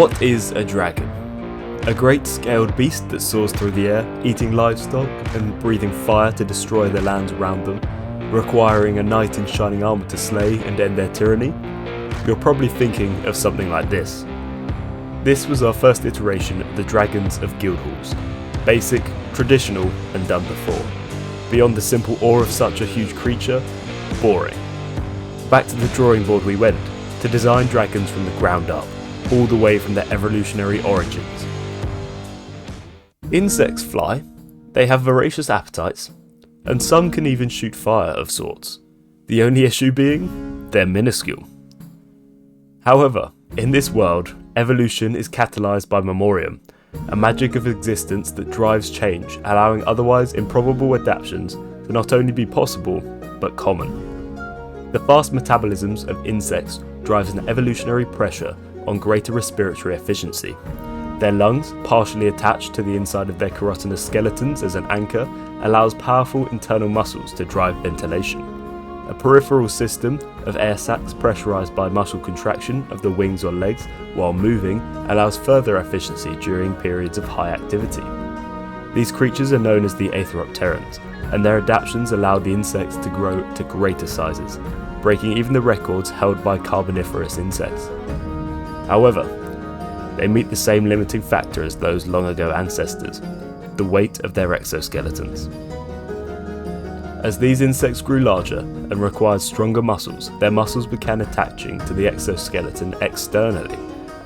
What is a dragon? A great scaled beast that soars through the air, eating livestock and breathing fire to destroy the lands around them, requiring a knight in shining armour to slay and end their tyranny? You're probably thinking of something like this. This was our first iteration of the dragons of Guildhalls. Basic, traditional, and done before. Beyond the simple awe of such a huge creature, boring. Back to the drawing board we went, to design dragons from the ground up, all the way from their evolutionary origins. Insects fly, they have voracious appetites, and some can even shoot fire of sorts. The only issue being, they're minuscule. However, in this world, evolution is catalyzed by memorium, a magic of existence that drives change, allowing otherwise improbable adaptations to not only be possible, but common. The fast metabolisms of insects drives an evolutionary pressure on greater respiratory efficiency. Their lungs, partially attached to the inside of their carotid skeletons as an anchor, allows powerful internal muscles to drive ventilation. A peripheral system of air sacs pressurized by muscle contraction of the wings or legs while moving allows further efficiency during periods of high activity. These creatures are known as the arthropods, and their adaptations allowed the insects to grow to greater sizes, breaking even the records held by carboniferous insects. However, they meet the same limiting factor as those long ago ancestors, the weight of their exoskeletons. As these insects grew larger and required stronger muscles, their muscles began attaching to the exoskeleton externally,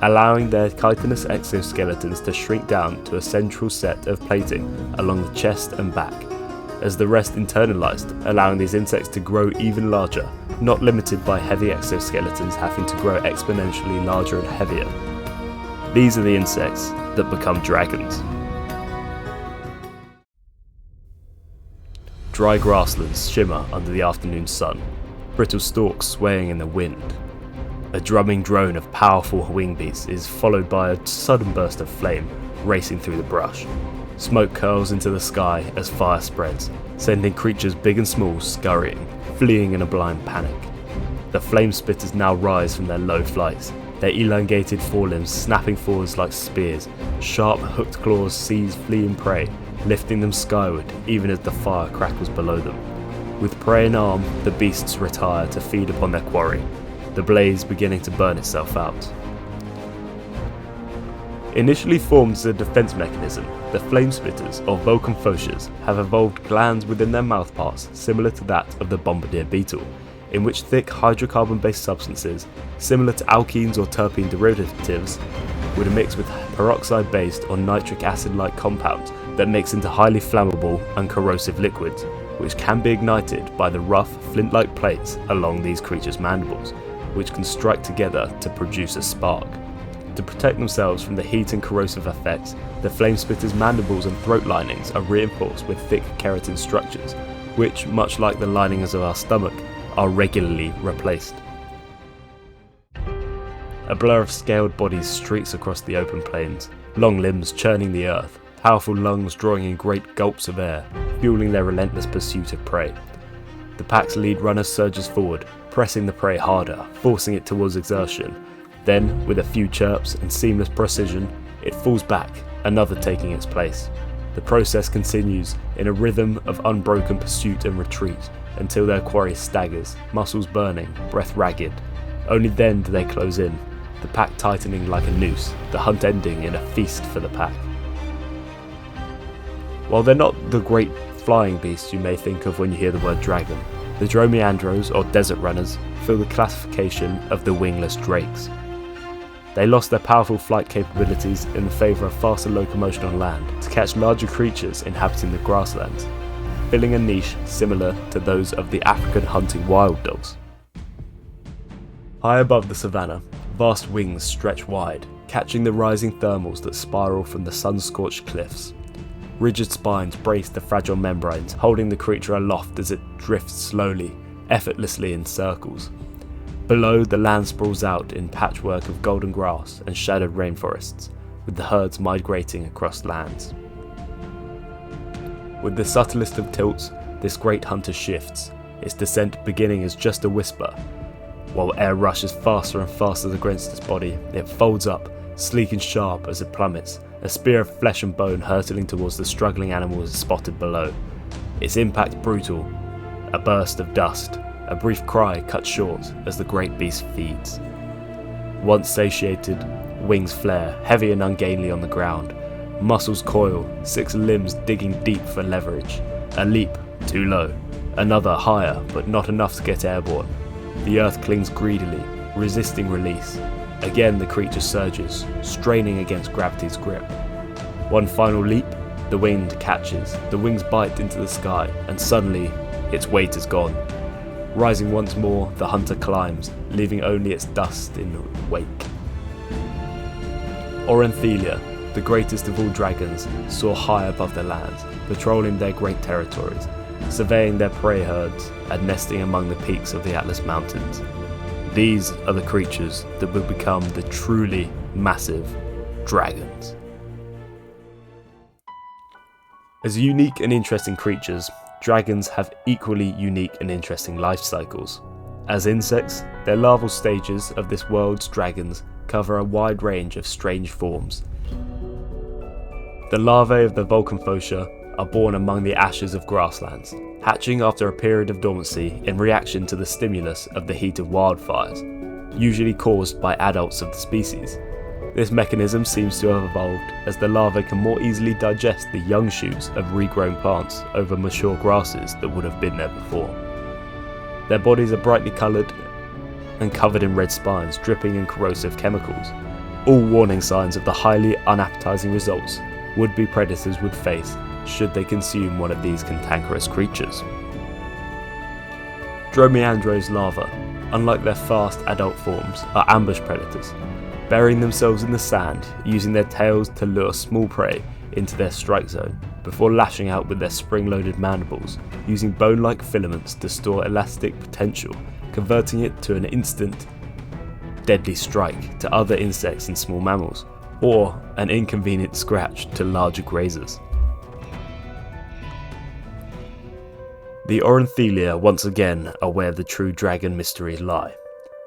allowing their chitinous exoskeletons to shrink down to a central set of plating along the chest and back, as the rest internalized, allowing these insects to grow even larger, not limited by heavy exoskeletons having to grow exponentially larger and heavier. These are the insects that become dragons. Dry grasslands shimmer under the afternoon sun, brittle stalks swaying in the wind. A drumming drone of powerful wing beats is followed by a sudden burst of flame racing through the brush. Smoke curls into the sky as fire spreads, sending creatures big and small scurrying, fleeing in a blind panic. The flame spitters now rise from their low flights, their elongated forelimbs snapping forwards like spears, sharp hooked claws seize fleeing prey, lifting them skyward even as the fire crackles below them. With prey in arm, the beasts retire to feed upon their quarry, the blaze beginning to burn itself out. Initially formed as a defense mechanism, the flame spitters, or Volcanfotias, have evolved glands within their mouthparts similar to that of the bombardier beetle, in which thick hydrocarbon-based substances, similar to alkenes or terpene derivatives, would mix with peroxide-based or nitric acid-like compounds that mix into highly flammable and corrosive liquids, which can be ignited by the rough, flint-like plates along these creatures' mandibles, which can strike together to produce a spark. To protect themselves from the heat and corrosive effects, the flame spitters' mandibles and throat linings are reinforced with thick keratin structures, which, much like the linings of our stomach, are regularly replaced. A blur of scaled bodies streaks across the open plains, long limbs churning the earth, powerful lungs drawing in great gulps of air, fueling their relentless pursuit of prey. The pack's lead runner surges forward, pressing the prey harder, forcing it towards exertion. Then, with a few chirps and seamless precision, it falls back, another taking its place. The process continues in a rhythm of unbroken pursuit and retreat until their quarry staggers, muscles burning, breath ragged. Only then do they close in, the pack tightening like a noose, the hunt ending in a feast for the pack. While they're not the great flying beasts you may think of when you hear the word dragon, the Dromeandros, or desert runners, fill the classification of the wingless drakes. They lost their powerful flight capabilities in favour of faster locomotion on land to catch larger creatures inhabiting the grasslands, filling a niche similar to those of the African hunting wild dogs. High above the savannah, vast wings stretch wide, catching the rising thermals that spiral from the sun-scorched cliffs. Rigid spines brace the fragile membranes, holding the creature aloft as it drifts slowly, effortlessly in circles. Below, the land sprawls out in patchwork of golden grass and shadowed rainforests, with the herds migrating across lands. With the subtlest of tilts, this great hunter shifts, its descent beginning as just a whisper. While air rushes faster and faster against its body, it folds up, sleek and sharp as it plummets, a spear of flesh and bone hurtling towards the struggling animals spotted below. Its impact brutal, a burst of dust, a brief cry cut short as the great beast feeds. Once satiated, wings flare, heavy and ungainly on the ground. Muscles coil, 6 limbs digging deep for leverage. A leap, too low. Another higher, but not enough to get airborne. The earth clings greedily, resisting release. Again the creature surges, straining against gravity's grip. One final leap, the wind catches, the wings bite into the sky, and suddenly its weight is gone. Rising once more, the hunter climbs, leaving only its dust in wake. Orenthyllia, the greatest of all dragons, soar high above the lands, patrolling their great territories, surveying their prey herds, and nesting among the peaks of the Atlas Mountains. These are the creatures that will become the truly massive dragons. As unique and interesting creatures, dragons have equally unique and interesting life cycles. As insects, their larval stages of this world's dragons cover a wide range of strange forms. The larvae of the Volcanfotia are born among the ashes of grasslands, hatching after a period of dormancy in reaction to the stimulus of the heat of wildfires, usually caused by adults of the species. This mechanism seems to have evolved as the larvae can more easily digest the young shoots of regrown plants over mature grasses that would have been there before. Their bodies are brightly coloured and covered in red spines dripping in corrosive chemicals, all warning signs of the highly unappetizing results would-be predators would face should they consume one of these cantankerous creatures. Dromeandros larvae, unlike their fast adult forms, are ambush predators, burying themselves in the sand, using their tails to lure small prey into their strike zone, before lashing out with their spring-loaded mandibles, using bone-like filaments to store elastic potential, converting it to an instant, deadly strike to other insects and small mammals, or an inconvenient scratch to larger grazers. The Orenthyllia once again are where the true dragon mysteries lie,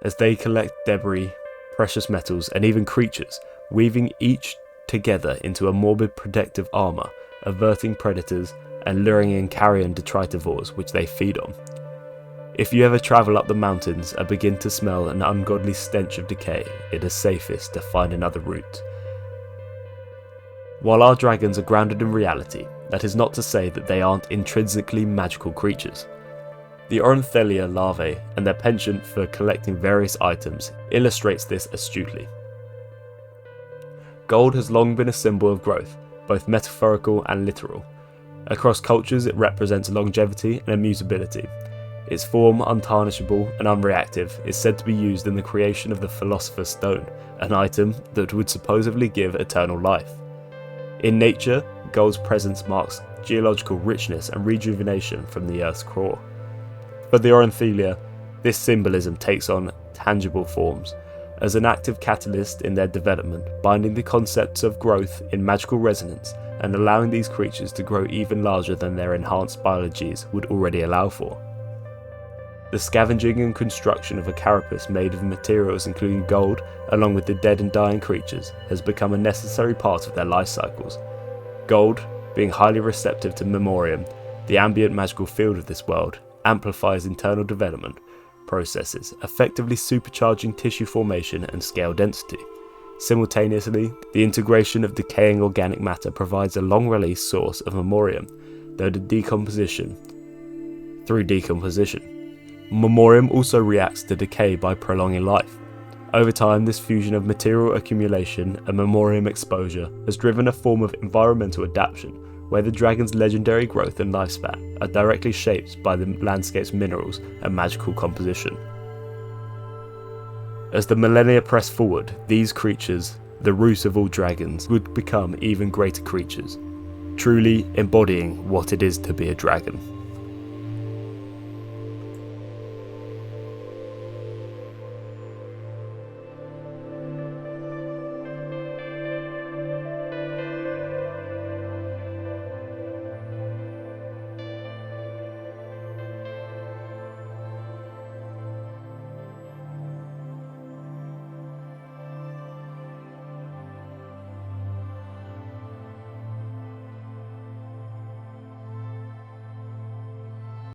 as they collect debris, precious metals, and even creatures, weaving each together into a morbid protective armour, averting predators and luring in carrion detritivores which they feed on. If you ever travel up the mountains and begin to smell an ungodly stench of decay, it is safest to find another route. While our dragons are grounded in reality, that is not to say that they aren't intrinsically magical creatures. The Orenthyllia larvae and their penchant for collecting various items illustrates this astutely. Gold has long been a symbol of growth, both metaphorical and literal. Across cultures it represents longevity and immutability. Its form, untarnishable and unreactive, is said to be used in the creation of the Philosopher's Stone, an item that would supposedly give eternal life. In nature, gold's presence marks geological richness and rejuvenation from the Earth's core. For the Orenthyllia, this symbolism takes on tangible forms, as an active catalyst in their development, binding the concepts of growth in magical resonance and allowing these creatures to grow even larger than their enhanced biologies would already allow for. The scavenging and construction of a carapace made of materials including gold, along with the dead and dying creatures, has become a necessary part of their life cycles. Gold, being highly receptive to memorium, the ambient magical field of this world, amplifies internal development processes, effectively supercharging tissue formation and scale density. Simultaneously, the integration of decaying organic matter provides a long-release source of memorium, through decomposition. Memorium also reacts to decay by prolonging life. Over time, this fusion of material accumulation and memorium exposure has driven a form of environmental adaptation, where the dragon's legendary growth and lifespan are directly shaped by the landscape's minerals and magical composition. As the millennia press forward, these creatures, the root of all dragons, would become even greater creatures, truly embodying what it is to be a dragon.